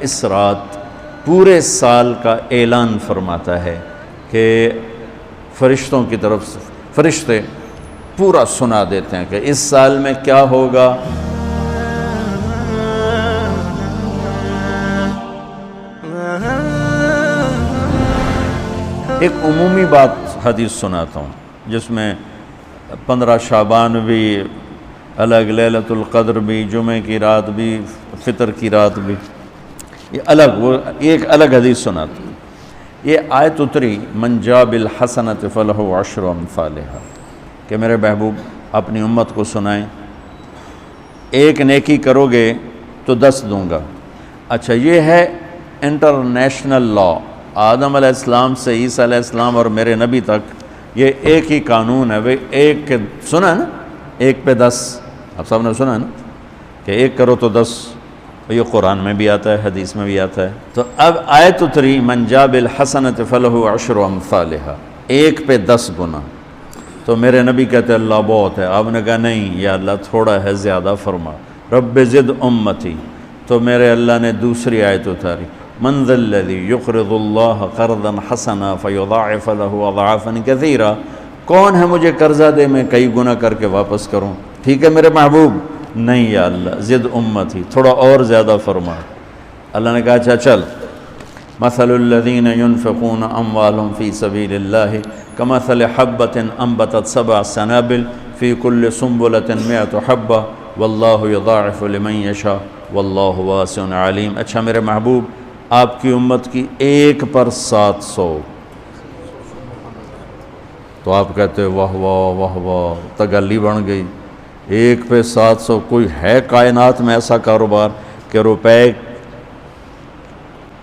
اس رات پورے سال کا اعلان فرماتا ہے کہ فرشتوں کی طرف سے فرشتے پورا سنا دیتے ہیں کہ اس سال میں کیا ہوگا۔ ایک عمومی بات حدیث سناتا ہوں جس میں 15 شعبان بھی الگ، لیلۃ القدر بھی، جمعہ کی رات بھی، فطر کی رات بھی، یہ الگ، وہ ایک الگ حدیث سناتا ہوں۔ یہ آیت اتری من جاء بالحسنۃ فلہ عشر امثالھا، کہ میرے محبوب اپنی امت کو سنائیں ایک نیکی کرو گے تو 10 دوں گا۔ اچھا، یہ ہے انٹرنیشنل لا، آدم علیہ السلام سے عیسیٰ علیہ السلام اور میرے نبی تک یہ ایک ہی قانون ہے۔ وہ ایک کے سنا نا، ایک پہ 10، آپ سب نے سنا نا کہ ایک کرو تو 10، یہ قرآن میں بھی آتا ہے، حدیث میں بھی آتا ہے۔ تو اب آیت اتری من جاء بالحسنۃ فلہ عشر امثالھا، ایک پہ 10 گنا۔ تو میرے نبی کہتے اللہ بہت ہے، آپ نے کہا نہیں یا اللہ تھوڑا ہے، زیادہ فرما، رب زد امتی۔ تو میرے اللہ نے دوسری آیت اتاری من ذا الذی یقرض اللہ قرضا حسنا فیضاعف لہ اضعافا کثیرا، کون ہے مجھے قرضہ دے میں کئی گنا کر کے واپس کروں؟ ٹھیک ہے میرے محبوب، نہیں یا اللہ زد امتی، تھوڑا اور زیادہ فرما۔ اللہ نے کہا اچھا چل، مثل الذین ينفقون اموالهم فی سبیل اللہ کمثل حبۃ انبتت 7 سنابل فی کل سنبلۃ 100 حبۃ واللہ یضاعف لمن یشاء واللہ واسع علیم۔ اچھا میرے محبوب، آپ کی امت کی ایک پر 700، تو آپ کہتے واہ واہ واہ واہ، تگلی بن گئی، ایک پہ 700۔ کوئی ہے کائنات میں ایسا کاروبار کہ روپے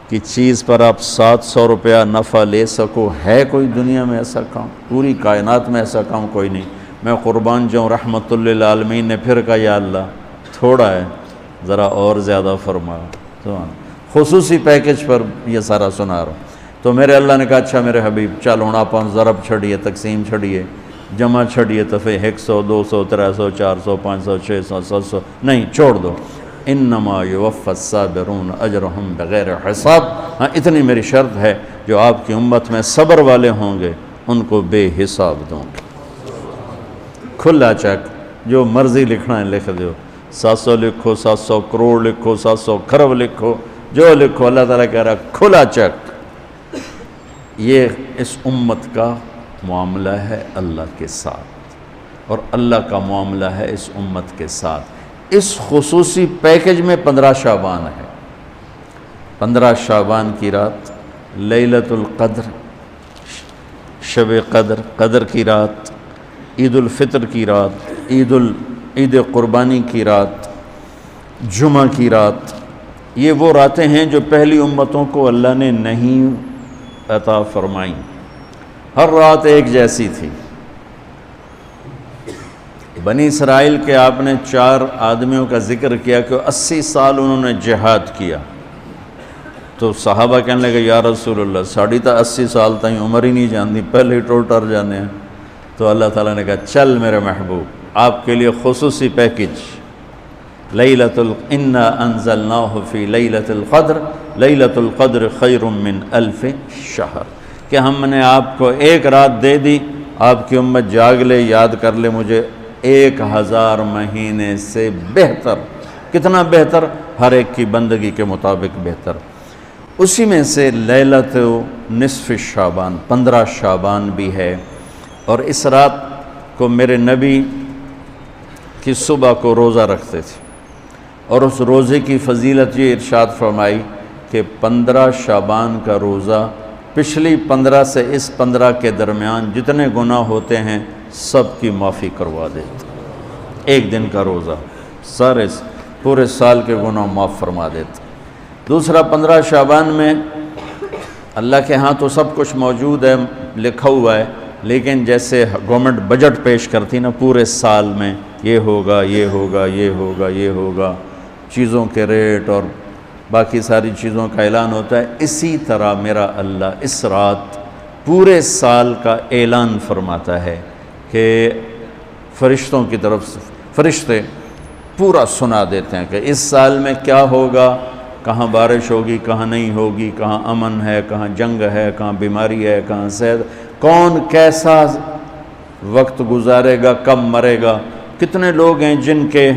کی چیز پر آپ 700 روپیہ نفع لے سکو؟ ہے کوئی دنیا میں ایسا کام؟ پوری کائنات میں ایسا کام کوئی نہیں۔ میں قربان جاؤں، رحمت للعالمین نے پھر کہا یا اللہ تھوڑا ہے، ذرا اور زیادہ فرما۔ خصوصی پیکج پر یہ سارا سنا رہا ہوں۔ تو میرے اللہ نے کہا اچھا میرے حبیب چل ہوں آپ ضرب چھڑیے، تقسیم چھڑیے، جمع چھڑیے، دفعے 100 200 300 400 500 600 700، نہیں چھوڑ دو، انما یوفی الصابرون اجرہم بغیر حساب۔ ہاں اتنی میری شرط ہے، جو آپ کی امت میں صبر والے ہوں گے ان کو بے حساب دوں گے۔ کھلا چیک، جو مرضی لکھنا ہے لکھ دو، 700 لکھو، 700 کروڑ لکھو، 700 کھرب لکھو، جو لکھو، اللہ تعالیٰ کہہ رہا کھلا چیک۔ یہ اس امت کا معاملہ ہے اللہ کے ساتھ، اور اللہ کا معاملہ ہے اس امت کے ساتھ۔ اس خصوصی پیکج میں 15 شعبان ہے۔ 15 شعبان کی رات، لیلۃ القدر، شب قدر، قدر کی رات، عید الفطر کی رات، عید قربانی کی رات، جمعہ کی رات، یہ وہ راتیں ہیں جو پہلی امتوں کو اللہ نے نہیں عطا فرمائیں۔ ہر رات ایک جیسی تھی۔ بنی اسرائیل کے آپ نے 4 آدمیوں کا ذکر کیا کہ 80 سال انہوں نے جہاد کیا، تو صحابہ کہنے لگے یا رسول اللہ ساڑھی تا 80 سال تائیں عمر ہی نہیں جاندی، پہلے ہی ٹر جانے ہیں۔ تو اللہ تعالیٰ نے کہا چل میرے محبوب، آپ کے لیے خصوصی پیکج، انا انزلناہ فی لیلۃ القدر، لیلۃ القدر خیر من 1000 شہر، کہ ہم نے آپ کو ایک رات دے دی، آپ کی امت جاگ لے، یاد کر لے مجھے، 1000 مہینے سے بہتر۔ کتنا بہتر؟ ہر ایک کی بندگی کے مطابق بہتر۔ اسی میں سے لیلۃ نصف شعبان، 15 شعبان بھی ہے، اور اس رات کو میرے نبی کی صبح کو روزہ رکھتے تھے، اور اس روزے کی فضیلت یہ ارشاد فرمائی کہ 15 شعبان کا روزہ پچھلی 15 سے اس 15 کے درمیان جتنے گناہ ہوتے ہیں سب کی معافی کروا دیتے۔ ایک دن کا روزہ سارے پورے سال کے گناہ معاف فرما دیتے۔ دوسرا 15 شعبان میں اللہ کے ہاں تو سب کچھ موجود ہے، لکھا ہوا ہے، لیکن جیسے گورنمنٹ بجٹ پیش کرتی نا پورے سال میں، یہ ہوگا یہ ہوگا یہ ہوگا یہ ہوگا، چیزوں کے ریٹ اور باقی ساری چیزوں کا اعلان ہوتا ہے، اسی طرح میرا اللہ اس رات پورے سال کا اعلان فرماتا ہے کہ فرشتوں کی طرف سے فرشتے پورا سنا دیتے ہیں کہ اس سال میں کیا ہوگا، کہاں بارش ہوگی کہاں نہیں ہوگی، کہاں امن ہے کہاں جنگ ہے، کہاں بیماری ہے کہاں صحت، کون کیسا وقت گزارے گا، کب مرے گا۔ کتنے لوگ ہیں جن کے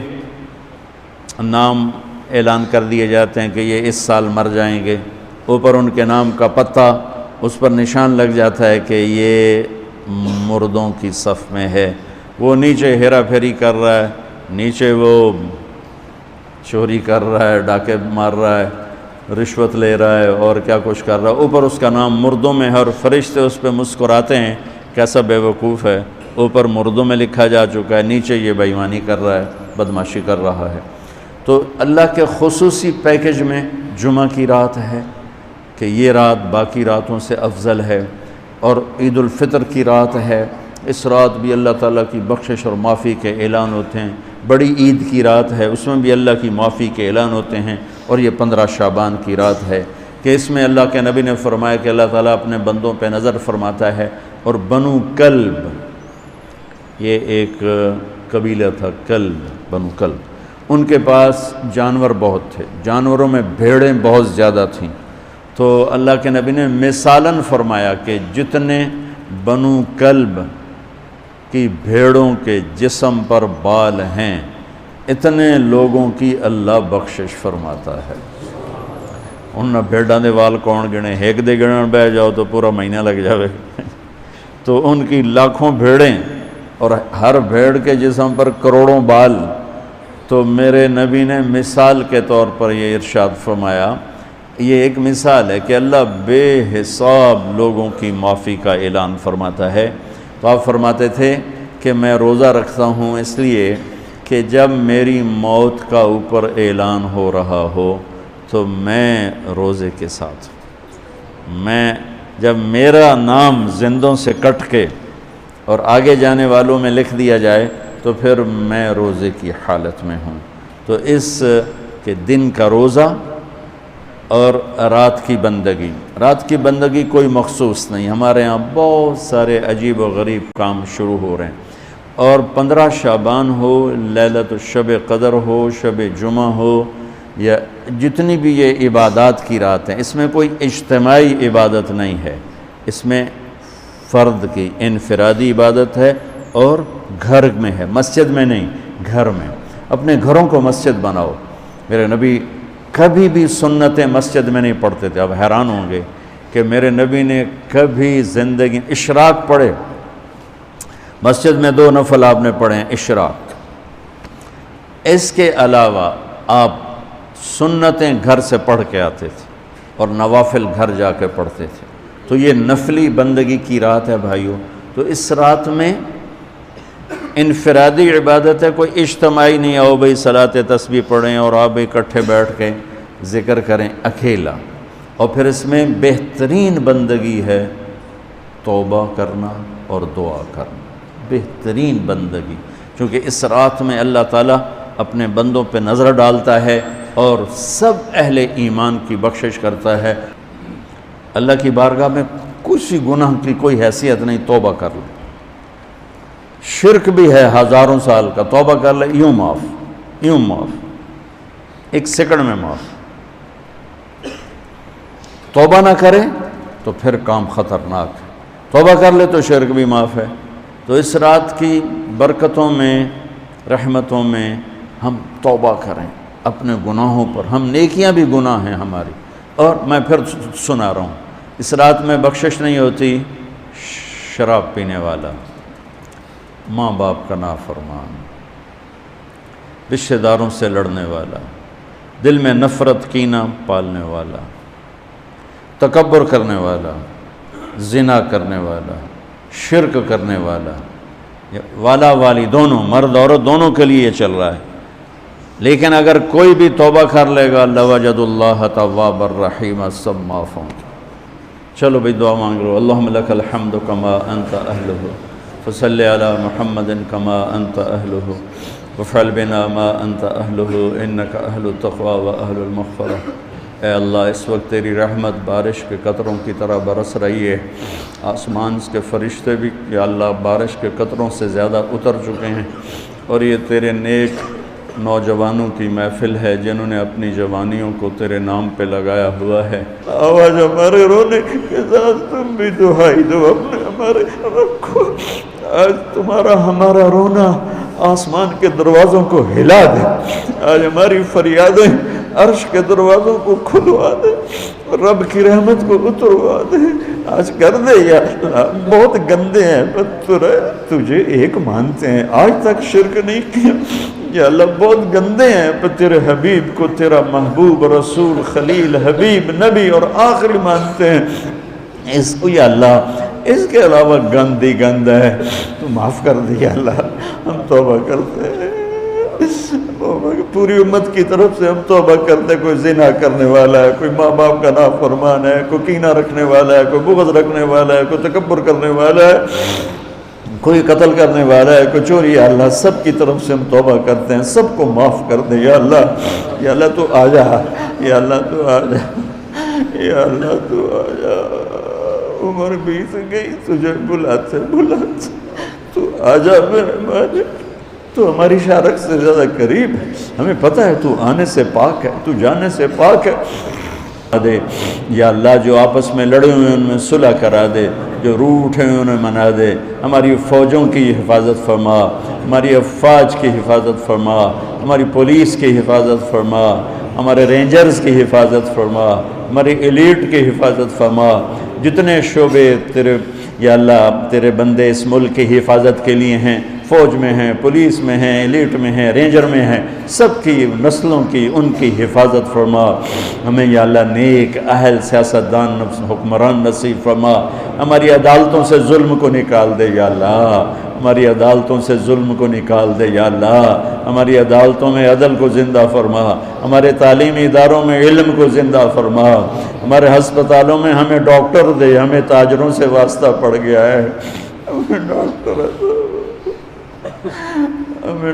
نام اعلان کر دیے جاتے ہیں کہ یہ اس سال مر جائیں گے، اوپر ان کے نام کا پتہ اس پر نشان لگ جاتا ہے کہ یہ مردوں کی صف میں ہے۔ وہ نیچے ہیرا پھیری کر رہا ہے، نیچے وہ چوری کر رہا ہے، ڈاکے مار رہا ہے، رشوت لے رہا ہے اور کیا کچھ کر رہا ہے، اوپر اس کا نام مردوں میں ہے، اور فرشتے اس پہ مسکراتے ہیں کیسا بے وقوف ہے، اوپر مردوں میں لکھا جا چکا ہے، نیچے یہ بے ایمانی کر رہا ہے، بدمعاشی کر رہا ہے۔ تو اللہ کے خصوصی پیکج میں جمعہ کی رات ہے کہ یہ رات باقی راتوں سے افضل ہے، اور عید الفطر کی رات ہے، اس رات بھی اللہ تعالیٰ کی بخشش اور معافی کے اعلان ہوتے ہیں۔ بڑی عید کی رات ہے، اس میں بھی اللہ کی معافی کے اعلان ہوتے ہیں، اور یہ 15 شعبان کی رات ہے کہ اس میں اللہ کے نبی نے فرمایا کہ اللہ تعالیٰ اپنے بندوں پہ نظر فرماتا ہے، اور بنو کلب، یہ ایک قبیلہ تھا کلب، بنو کلب، ان کے پاس جانور بہت تھے، جانوروں میں بھیڑیں بہت زیادہ تھیں، تو اللہ کے نبی نے مثالاً فرمایا کہ جتنے بنو کلب کی بھیڑوں کے جسم پر بال ہیں اتنے لوگوں کی اللہ بخشش فرماتا ہے۔ ان بھیڑاں دے وال کون گنے، ایک دے گنن بہ جاؤ تو پورا مہینہ لگ جاوے، تو ان کی لاکھوں بھیڑیں اور ہر بھیڑ کے جسم پر کروڑوں بال۔ تو میرے نبی نے مثال کے طور پر یہ ارشاد فرمایا، یہ ایک مثال ہے کہ اللہ بے حساب لوگوں کی معافی کا اعلان فرماتا ہے۔ تو آپ فرماتے تھے کہ میں روزہ رکھتا ہوں اس لیے کہ جب میری موت کا اوپر اعلان ہو رہا ہو تو میں روزے کے ساتھ، میں جب میرا نام زندوں سے کٹ کے اور آگے جانے والوں میں لکھ دیا جائے تو پھر میں روزے کی حالت میں ہوں۔ تو اس کے دن کا روزہ اور رات کی بندگی، رات کی بندگی کوئی مخصوص نہیں، ہمارے ہاں بہت سارے عجیب و غریب کام شروع ہو رہے ہیں، اور 15 شعبان ہو، لیلۃ الشب قدر ہو، شب جمعہ ہو، یا جتنی بھی یہ عبادات کی رات ہیں، اس میں کوئی اجتماعی عبادت نہیں ہے، اس میں فرد کی انفرادی عبادت ہے اور گھر میں ہے، مسجد میں نہیں، گھر میں۔ اپنے گھروں کو مسجد بناؤ۔ میرے نبی کبھی بھی سنتیں مسجد میں نہیں پڑھتے تھے، اب حیران ہوں گے کہ میرے نبی نے کبھی زندگی اشراق پڑھے، مسجد میں 2 نفل آپ نے پڑھے ہیں اشراق، اس کے علاوہ آپ سنتیں گھر سے پڑھ کے آتے تھے اور نوافل گھر جا کے پڑھتے تھے۔ تو یہ نفلی بندگی کی رات ہے بھائیو۔ تو اس رات میں انفرادی عبادت ہے، کوئی اجتماعی نہیں، آؤ بھئی صلاۃ تسبیح پڑھیں اور آپ اکٹھے بیٹھ کے ذکر کریں، اکیلا۔ اور پھر اس میں بہترین بندگی ہے توبہ کرنا اور دعا کرنا، بہترین بندگی، کیونکہ اس رات میں اللہ تعالیٰ اپنے بندوں پہ نظر ڈالتا ہے اور سب اہل ایمان کی بخشش کرتا ہے۔ اللہ کی بارگاہ میں کسی گناہ کی کوئی حیثیت نہیں، توبہ کر لے، شرک بھی ہے ہزاروں سال کا، توبہ کر لے، یوں معاف، 1 سیکنڈ میں معاف۔ توبہ نہ کرے تو پھر کام خطرناک ہے، توبہ کر لے تو شرک بھی معاف ہے۔ تو اس رات کی برکتوں میں، رحمتوں میں ہم توبہ کریں اپنے گناہوں پر، ہم نیکیاں بھی گناہ ہیں ہماری۔ اور میں پھر سنا رہا ہوں، اس رات میں بخشش نہیں ہوتی شراب پینے والا، ماں باپ کا نافرمان، رشتہ داروں سے لڑنے والا، دل میں نفرت کینہ پالنے والا، تکبر کرنے والا، زنا کرنے والا، شرک کرنے والا والی دونوں، مرد عورت دونوں کے لیے یہ چل رہا ہے۔ لیکن اگر کوئی بھی توبہ کر لے گا، لوجد اللہ تواب الرحیم، سب معاف ہوں گے۔ چلو بھئی دعا مانگ لو۔ اللہم لک الحمد کما انت اہلہ، فصلی علی محمد کما انت اہلہ، وفعل بنا ما انت اہلہ، انک اہل التقوی و اہل المغفرہ۔ اے اللہ، اس وقت تیری رحمت بارش کے قطروں کی طرح برس رہی ہے، آسمان کے فرشتے بھی یا اللہ بارش کے قطروں سے زیادہ اتر چکے ہیں، اور یہ تیرے نیک نوجوانوں کی محفل ہے جنہوں نے اپنی جوانیوں کو تیرے نام پہ لگایا ہوا ہے۔ آواز ہمارے رونے کے ساتھ تم بھی دعائی دو اپنے ہمارے رب کو۔ آج تمہارا ہمارا رونا آسمان کے دروازوں کو ہلا دے، آج ہماری فریادیں عرش کے دروازوں کو کھلوا دے، رب کی رحمت کو اتروا دے۔ آج کر دے یا اللہ، بہت گندے ہیں پتر، تجھے ایک مانتے ہیں، آج تک شرک نہیں کیا یا اللہ، بہت گندے ہیں پر تیرے حبیب کو تیرا محبوب رسول خلیل حبیب نبی اور آخری مانتے ہیں، اس کو یا اللہ اس کے علاوہ گند ہی گند ہے، تو معاف کر دے یا اللہ۔ ہم توبہ کرتے ہیں، پوری امت کی طرف سے ہم توبہ کرتے، کوئی زنا کرنے والا ہے، کوئی ماں باپ کا نافرمان ہے، کوئی کینہ رکھنے والا ہے، کوئی بغض رکھنے والا ہے، کوئی تکبر کرنے والا ہے، کوئی قتل کرنے والا ہے، کوئی چوری، یا اللہ سب کی طرف سے ہم توبہ کرتے ہیں، سب کو معاف کر دے یا اللہ۔ یا اللہ تو آ جا، یا اللہ تو آ جا، یا اللہ تو آ جا۔ عمر بیت گئی، تجھے بلاتے بلاتے تو آ جا میرے مالک، تو ہماری شارک سے زیادہ قریب ہے، ہمیں پتہ ہے تو آنے سے پاک ہے، تو جانے سے پاک ہے۔ دے یا اللہ جو آپس میں لڑے ہوئے ان میں صلح کرا دے، جو روٹھے ہوئے انہیں منا دے، ہماری فوجوں کی حفاظت فرما، ہماری افواج کی حفاظت فرما، ہماری پولیس کی حفاظت فرما، ہمارے رینجرز کی حفاظت فرما، ہماری ایلیٹ کی حفاظت فرما، جتنے شعبے تیرے یا اللہ تیرے بندے اس ملک کی حفاظت کے لیے ہیں، فوج میں ہیں، پولیس میں ہیں، ایلیٹ میں ہیں، رینجر میں ہیں، سب کی نسلوں کی ان کی حفاظت فرما۔ ہمیں یا اللہ نیک اہل سیاستدان حکمران نصیب فرما، ہماری عدالتوں سے ظلم کو نکال دے یا اللہ، ہماری عدالتوں سے ظلم کو نکال دے یا اللہ، ہماری عدالتوں میں عدل کو زندہ فرما، ہمارے تعلیمی اداروں میں علم کو زندہ فرما، ہمارے ہسپتالوں میں ہمیں ڈاکٹر دے، ہمیں تاجروں سے واسطہ پڑ گیا ہے، ہمیں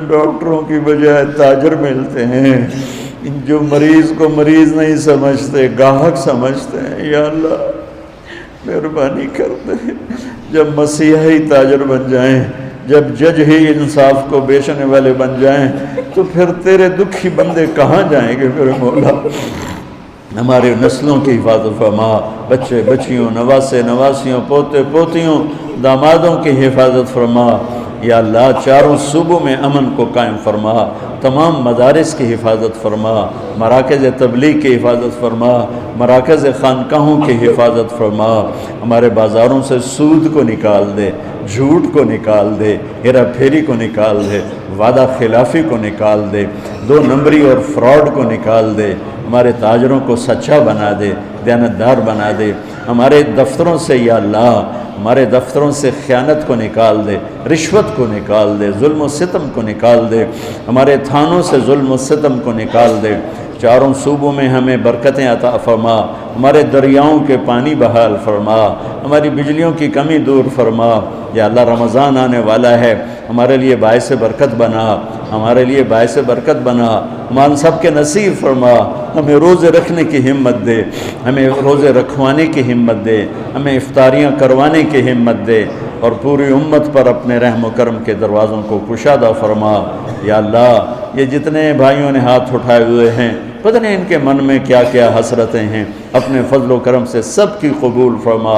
ڈاکٹروں کی بجائے تاجر ملتے ہیں، جو مریض کو مریض نہیں سمجھتے گاہک سمجھتے ہیں، یا اللہ مہربانی کر دے۔ جب مسیحی تاجر بن جائیں، جب جج ہی انصاف کو بیچنے والے بن جائیں، تو پھر تیرے دکھی بندے کہاں جائیں گے میرے مولا؟ ہمارے نسلوں کی حفاظت فرما، بچے بچیوں، نواسے نواسیوں، پوتے پوتیوں، دامادوں کی حفاظت فرما یا اللہ۔ چاروں صوبوں میں امن کو قائم فرما، تمام مدارس کی حفاظت فرما، مراکز تبلیغ کی حفاظت فرما، مراکز خانقاہوں کی حفاظت فرما، ہمارے بازاروں سے سود کو نکال دے، جھوٹ کو نکال دے، ہیرا پھیری کو نکال دے، وعدہ خلافی کو نکال دے، دو نمبری اور فراڈ کو نکال دے، ہمارے تاجروں کو سچا بنا دے، دیانتدار بنا دے، ہمارے دفتروں سے یا اللہ ہمارے دفتروں سے خیانت کو نکال دے، رشوت کو نکال دے، ظلم و ستم کو نکال دے، ہمارے تھانوں سے ظلم و ستم کو نکال دے، چاروں صوبوں میں ہمیں برکتیں عطا فرما، ہمارے دریاؤں کے پانی بحال فرما، ہماری بجلیوں کی کمی دور فرما یا اللہ۔ رمضان آنے والا ہے، ہمارے لیے باعث برکت بنا، ہمارے لیے باعث برکت بنا، ہم سب کے نصیب فرما، ہمیں روزے رکھنے کی ہمت دے، ہمیں روزے رکھوانے کی ہمت دے، ہمیں افطاریاں کروانے کی ہمت دے، اور پوری امت پر اپنے رحم و کرم کے دروازوں کو کشادہ فرما یا اللہ۔ یہ جتنے بھائیوں نے ہاتھ اٹھائے ہوئے ہیں، پتہ نہیں ان کے من میں کیا کیا حسرتیں ہیں، اپنے فضل و کرم سے سب کی قبول فرما،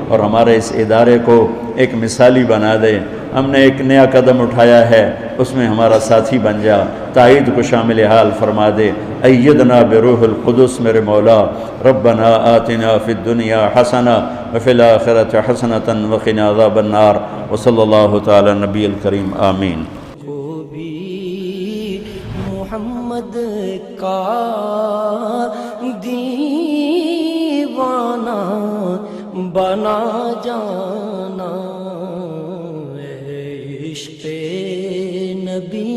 اور ہمارے اس ادارے کو ایک مثالی بنا دے۔ ہم نے ایک نیا قدم اٹھایا ہے، اس میں ہمارا ساتھی بن جا، تائید کو شامل حال فرما دے۔ ایدنا بروح القدس میرے مولا، ربنا آتنا فی الدنیا حسنہ وفی الآخرۃ حسنۃ وقنا عذاب النار، وصلی اللہ تعالی نبی الکریم، آمین۔ محمد کا دیوانہ بنا جانا، عشق نبی